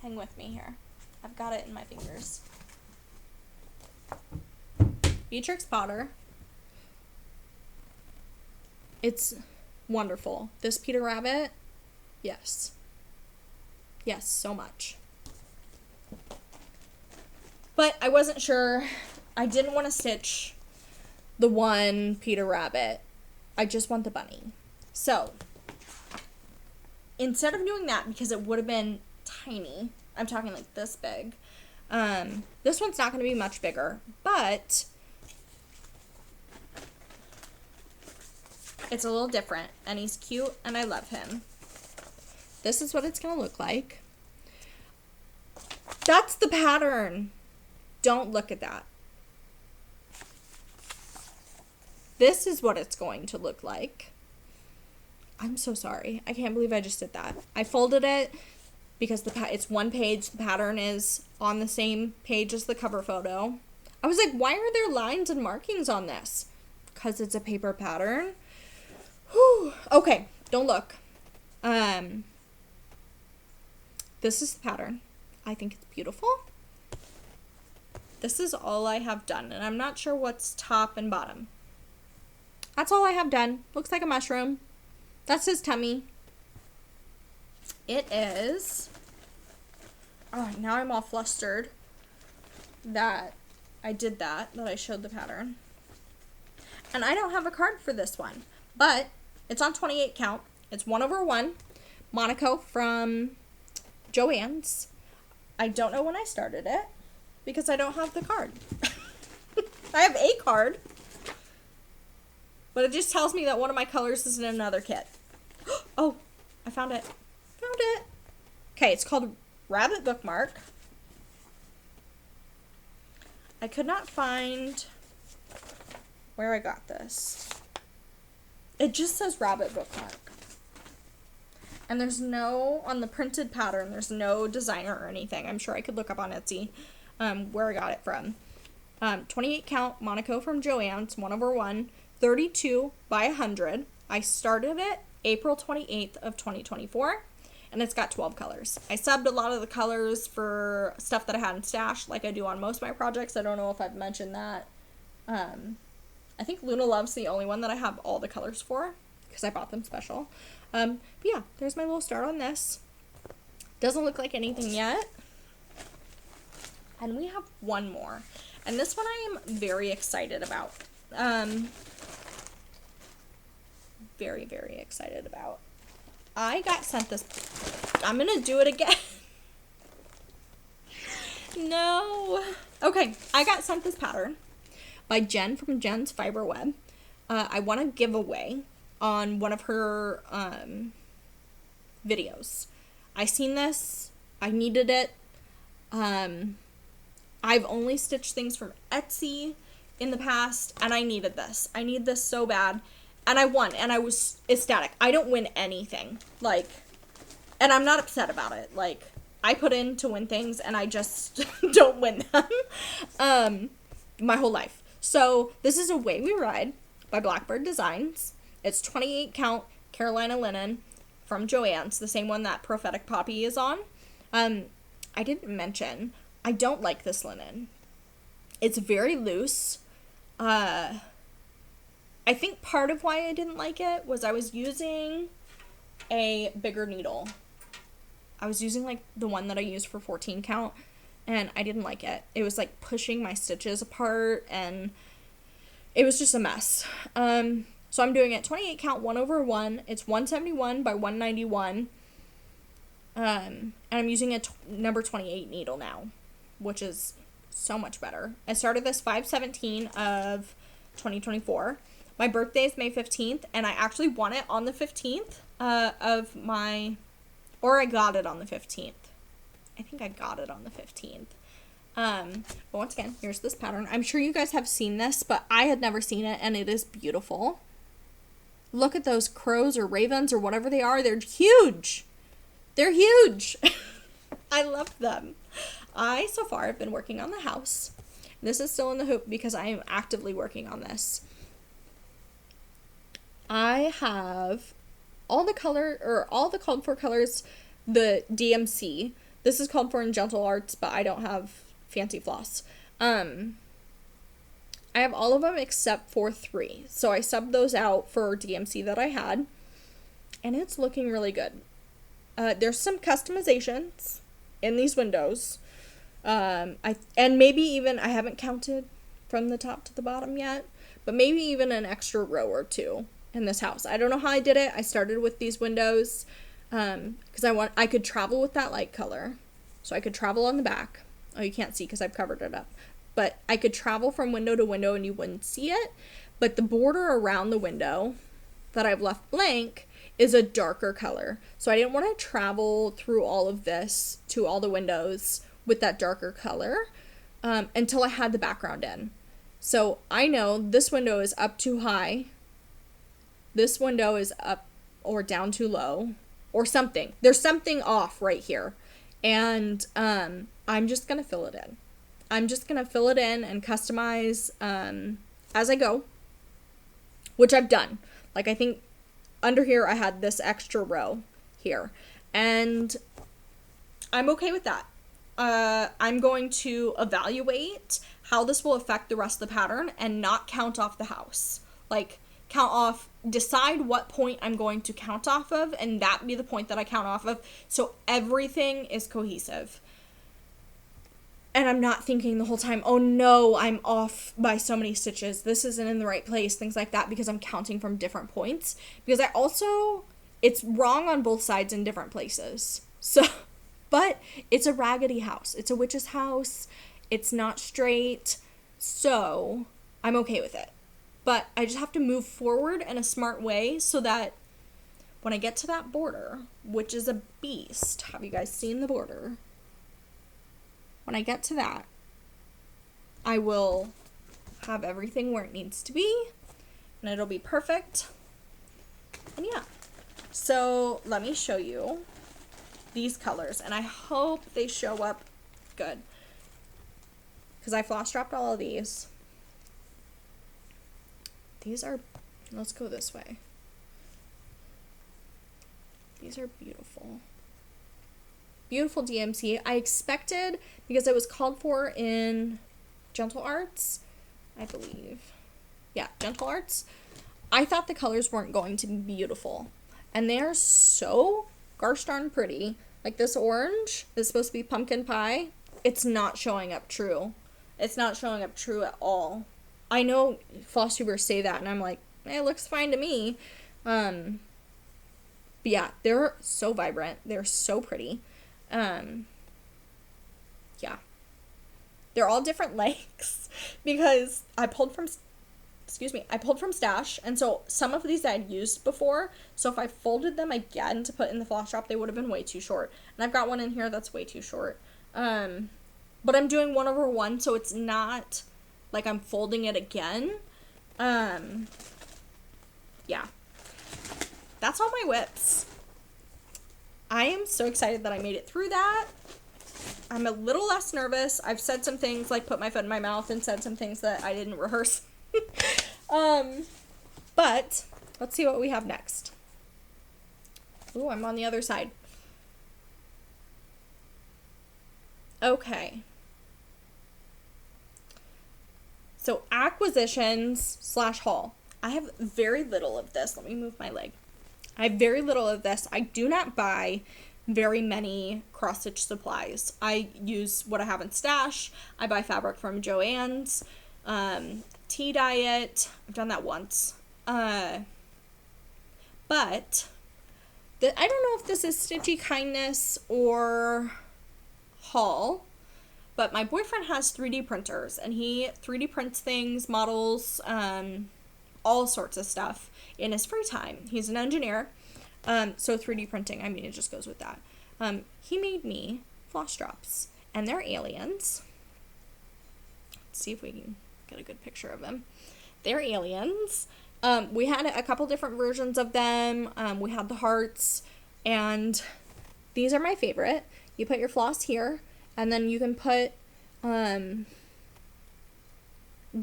Speaker 1: Hang with me here. I've got it in my fingers. Beatrix Potter. It's wonderful. This Peter Rabbit, yes. Yes, so much. But I wasn't sure. I didn't want to stitch the one Peter Rabbit. I just want the bunny. So, instead of doing that, because it would have been tiny, I'm talking like this big, this one's not going to be much bigger, but It's a little different, and he's cute, and I love him. This is what it's going to look like. That's the pattern. Don't look at that. This is what it's going to look like. I'm so sorry. I can't believe I just did that. I folded it because it's one page. The pattern is on the same page as the cover photo. I was like, why are there lines and markings on this? Because it's a paper pattern. Whew. Okay, don't look. This is the pattern. I think it's beautiful. This is all I have done, and I'm not sure what's top and bottom. That's all I have done. Looks like a mushroom. That's his tummy. It is... Oh, now I'm all flustered that I did that I showed the pattern. And I don't have a card for this one, but it's on 28 count. It's 1/1. Monaco from Joann's. I don't know when I started it because I don't have the card. I have a card, but it just tells me that one of my colors is in another kit. Oh, I found it. Found it. Okay, it's called Rabbit Bookmark. I could not find where I got this. It just says Rabbit Bookmark. And there's no, on the printed pattern, there's no designer or anything. I'm sure I could look up on Etsy where I got it from. 28 count Monaco from Joann's, 1/1, 32 by 100. I started it April 28th of 2024, and it's got 12 colors. I subbed a lot of the colors for stuff that I had in stash, like I do on most of my projects. I don't know if I've mentioned that. I think Luna Love's the only one that I have all the colors for, because I bought them special. But yeah, there's my little start on this. Doesn't look like anything yet. And we have one more. And this one I am very excited about. Very, very excited about. I got sent this. I'm going to do it again. No. Okay, I got sent this pattern by Jen from Jen's Fiber Web. I want to give away on one of her videos. I seen this. I needed it. I've only stitched things from Etsy in the past, and I needed this. I need this so bad. And I won, and I was ecstatic. I don't win anything. Like, and I'm not upset about it. Like, I put in to win things, and I just don't win them my whole life. So, this is Away We Ride by Blackbird Designs. It's 28 count Carolina linen from Joann's, the same one that Prophetic Poppy is on. I didn't mention, I don't like this linen. It's very loose. I think part of why I didn't like it was I was using a bigger needle. I was using like the one that I used for 14 count, and I didn't like it. It was like pushing my stitches apart, and it was just a mess. So I'm doing it 28 count 1/1. It's 171 by 191. And I'm using a number 28 needle now, which is so much better. I started this 5/17 of 2024. My birthday is May 15th, and I actually won it on the 15th or I got it on the 15th. I think I got it on the 15th. But once again, here's this pattern. I'm sure you guys have seen this, but I had never seen it, and it is beautiful. Look at those crows or ravens or whatever they are. They're huge. They're huge. I love them. I, so far, have been working on the house. This is still in the hoop because I am actively working on this. I have all the called for colors, the DMC. This is called for in Gentle Arts, but I don't have fancy floss. I have all of them except for 3. So I subbed those out for DMC that I had, and it's looking really good. There's some customizations in these windows. And maybe even, I haven't counted from the top to the bottom yet, but maybe even an extra row or 2 in this house. I don't know how I did it. I started with these windows because I could travel with that light color. So I could travel on the back. Oh, you can't see because I've covered it up. But I could travel from window to window and you wouldn't see it. But the border around the window that I've left blank is a darker color. So I didn't want to travel through all of this to all the windows with that darker color until I had the background in. So I know this window is up too high. This window is up or down too low or something. There's something off right here. And I'm just going to fill it in. I'm just going to fill it in and customize as I go, which I've done. Like, I think under here I had this extra row here. And I'm okay with that. I'm going to evaluate how this will affect the rest of the pattern and not count off the house. Like, count off, decide what point I'm going to count off of, and that be the point that I count off of, so everything is cohesive. And I'm not thinking the whole time, oh no, I'm off by so many stitches, this isn't in the right place, things like that, because I'm counting from different points. Because I also, it's wrong on both sides in different places. So, but it's a raggedy house. It's a witch's house. It's not straight. So, I'm okay with it. But I just have to move forward in a smart way so that when I get to that border, which is a beast, have you guys seen the border? When I get to that, I will have everything where it needs to be, and it'll be perfect. And yeah, so let me show you these colors, and I hope they show up good, because I floss dropped all of these. These are, let's go this way. These are beautiful. Beautiful DMC. I expected, because it was called for in Gentle Arts, I believe. Yeah, Gentle Arts. I thought the colors weren't going to be beautiful. And they are so gosh darn pretty. Like, this orange is supposed to be pumpkin pie. It's not showing up true. It's not showing up true at all. I know FlossTubers say that, and I'm like, it looks fine to me. But yeah, they're so vibrant. They're so pretty. Yeah. They're all different lengths because I pulled from Stash, and so some of these I'd used before, so if I folded them again to put in the floss drop, they would have been way too short. And I've got one in here that's way too short. But I'm doing 1/1, so it's not like I'm folding it again. Yeah. That's all my whips. I am so excited that I made it through that. I'm a little less nervous. I've said some things, like put my foot in my mouth, and said some things that I didn't rehearse. But let's see what we have next. Ooh, I'm on the other side. Okay. So acquisitions / haul. I have very little of this. Let me move my leg. I have very little of this. I do not buy very many cross-stitch supplies. I use what I have in Stash. I buy fabric from Joann's, Tea Diet. I've done that once. But I don't know if this is Stitchy Kindness or haul, but my boyfriend has 3D printers, and he 3D prints things, models, all sorts of stuff in his free time. He's an engineer, so 3D printing, I mean, it just goes with that. He made me floss drops, and they're aliens. Let's see if we can get a good picture of them. They're aliens. We had a couple different versions of them. We had the hearts, and these are my favorite. You put your floss here, and then you can put the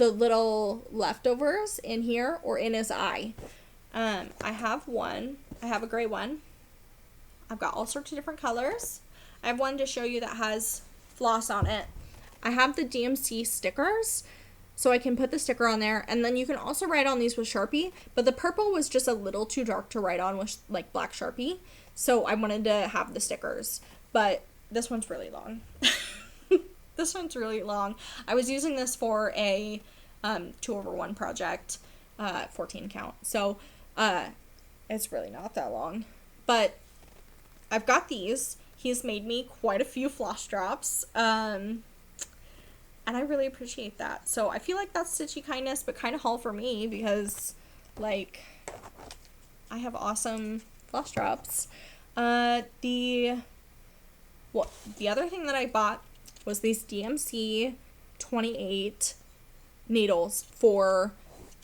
Speaker 1: little leftovers in here or in his eye. I have one. I have a gray one. I've got all sorts of different colors. I have one to show you that has floss on it. I have the DMC stickers, so I can put the sticker on there, and then you can also write on these with Sharpie, but the purple was just a little too dark to write on with like black Sharpie, so I wanted to have the stickers, but this one's really long. This one's really long. I was using this for a 2/1 project, 14 count, so it's really not that long, but I've got these. He's made me quite a few floss drops, and I really appreciate that. So I feel like that's Stitchy Kindness, but kind of haul for me, because, like, I have awesome floss drops. The other thing that I bought was these DMC 28 needles for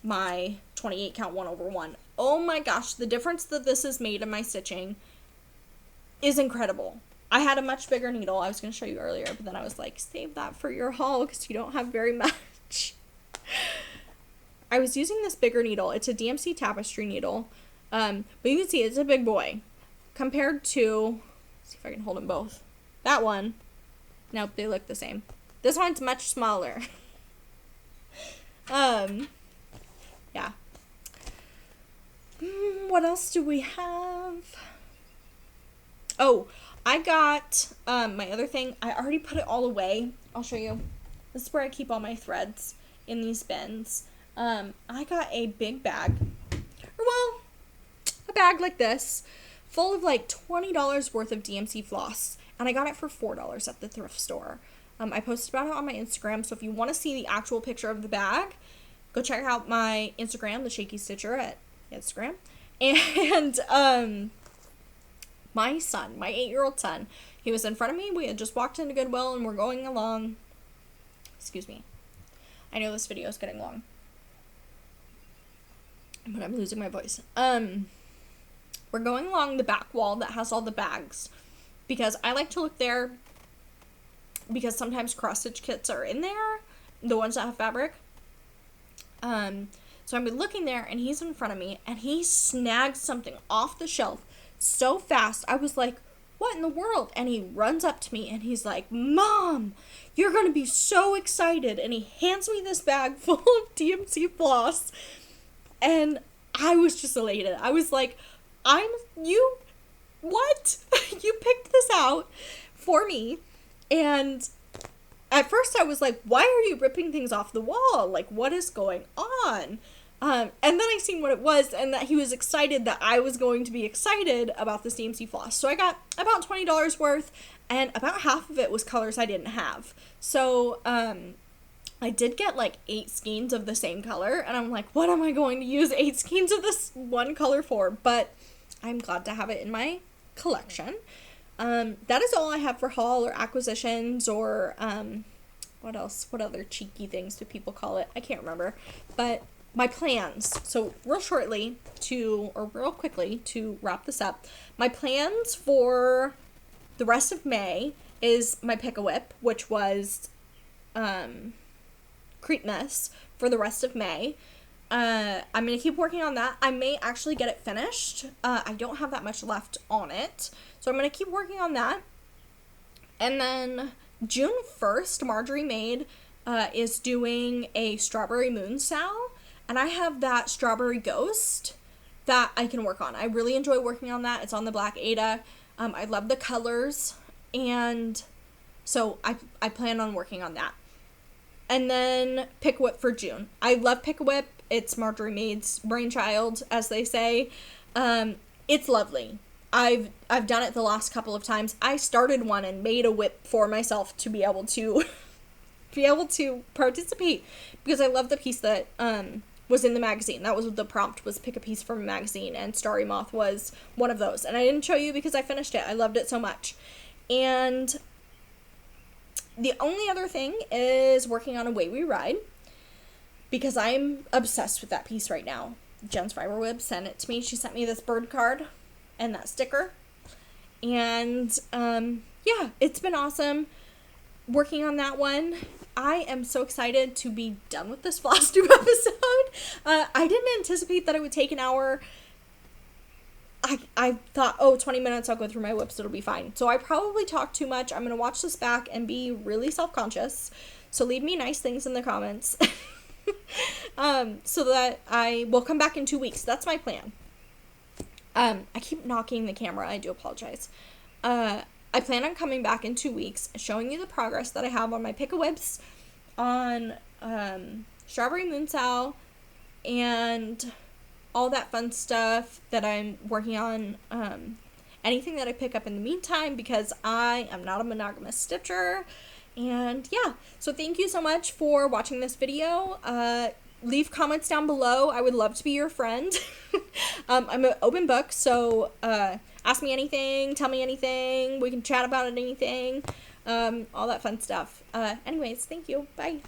Speaker 1: my 28 count 1/1. Oh my gosh, the difference that this has made in my stitching is incredible. I had a much bigger needle. I was going to show you earlier, but then I was like, save that for your haul because you don't have very much. I was using this bigger needle. It's a DMC tapestry needle. But you can see it's a big boy. Compared to, let's see if I can hold them both. That one. Nope, they look the same. This one's much smaller. Yeah. What else do we have? Oh, I got, my other thing. I already put it all away. I'll show you. This is where I keep all my threads, in these bins. I got a big bag. Or, well, a bag like this, full of like $20 worth of DMC floss. And I got it for $4 at the thrift store. I posted about it on my Instagram, so if you want to see the actual picture of the bag, go check out my Instagram, theshakystitcher at Instagram. And, my son, my 8-year-old son, he was in front of me. We had just walked into Goodwill and we're going along. Excuse me. I know this video is getting long, but I'm losing my voice. We're going along the back wall that has all the bags because I like to look there because sometimes cross-stitch kits are in there, the ones that have fabric. So I've been looking there and he's in front of me and he snagged something off the shelf so fast. I was like, what in the world? And he runs up to me and he's like, Mom, you're going to be so excited. And he hands me this bag full of DMC floss. And I was just elated. I was like, what? You picked this out for me. And at first I was like, why are you ripping things off the wall? Like, what is going on? And then I seen what it was and that he was excited that I was going to be excited about this DMC floss. So I got about $20 worth and about half of it was colors I didn't have. So, I did get like 8 skeins of the same color and I'm like, what am I going to use 8 skeins of this one color for? But I'm glad to have it in my collection. That is all I have for haul or acquisitions or, what else? What other cheeky things do people call it? I can't remember. But my plans. So real quickly to wrap this up, my plans for the rest of May is my Pick-a-Whip, which was, Creep Mess for the rest of May. I'm going to keep working on that. I may actually get it finished. I don't have that much left on it. So I'm going to keep working on that. And then June 1st, Marjorie Maid is doing a Strawberry Moon Sal. And I have that Strawberry Ghost that I can work on. I really enjoy working on that. It's on the Black Ada. I love the colors. And so I plan on working on that. And then Pick-a-Whip for June. I love Pick-a-Whip. It's Marjorie Maid's brainchild, as they say. It's lovely. I've done it the last couple of times. I started one and made a whip for myself to be able to participate because I love the piece that was in the magazine. That was the prompt, was pick a piece from a magazine, and Starry Moth was one of those. And I didn't show you because I finished it. I loved it so much. And the only other thing is working on Away We Ride because I'm obsessed with that piece right now. Jen's Fiberweb sent it to me. She sent me this bird card and that sticker. And yeah, it's been awesome working on that one. I am so excited to be done with this Floss Tube episode. I didn't anticipate that it would take an hour. I thought, 20 minutes, I'll go through my whips, it'll be fine. So I probably talked too much. I'm going to watch this back and be really self-conscious. So leave me nice things in the comments. So that I will come back in 2 weeks. That's my plan. I keep knocking the camera. I do apologize. I plan on coming back in 2 weeks, showing you the progress that I have on my Pick-a-Whips, on Strawberry Moon Sal, and all that fun stuff that I'm working on, anything that I pick up in the meantime, because I am not a monogamous stitcher. And yeah, so thank you so much for watching this video. leave comments down below. I would love to be your friend. I'm an open book, so ask me anything, tell me anything. We can chat about anything, all that fun stuff. Anyways, thank you. Bye.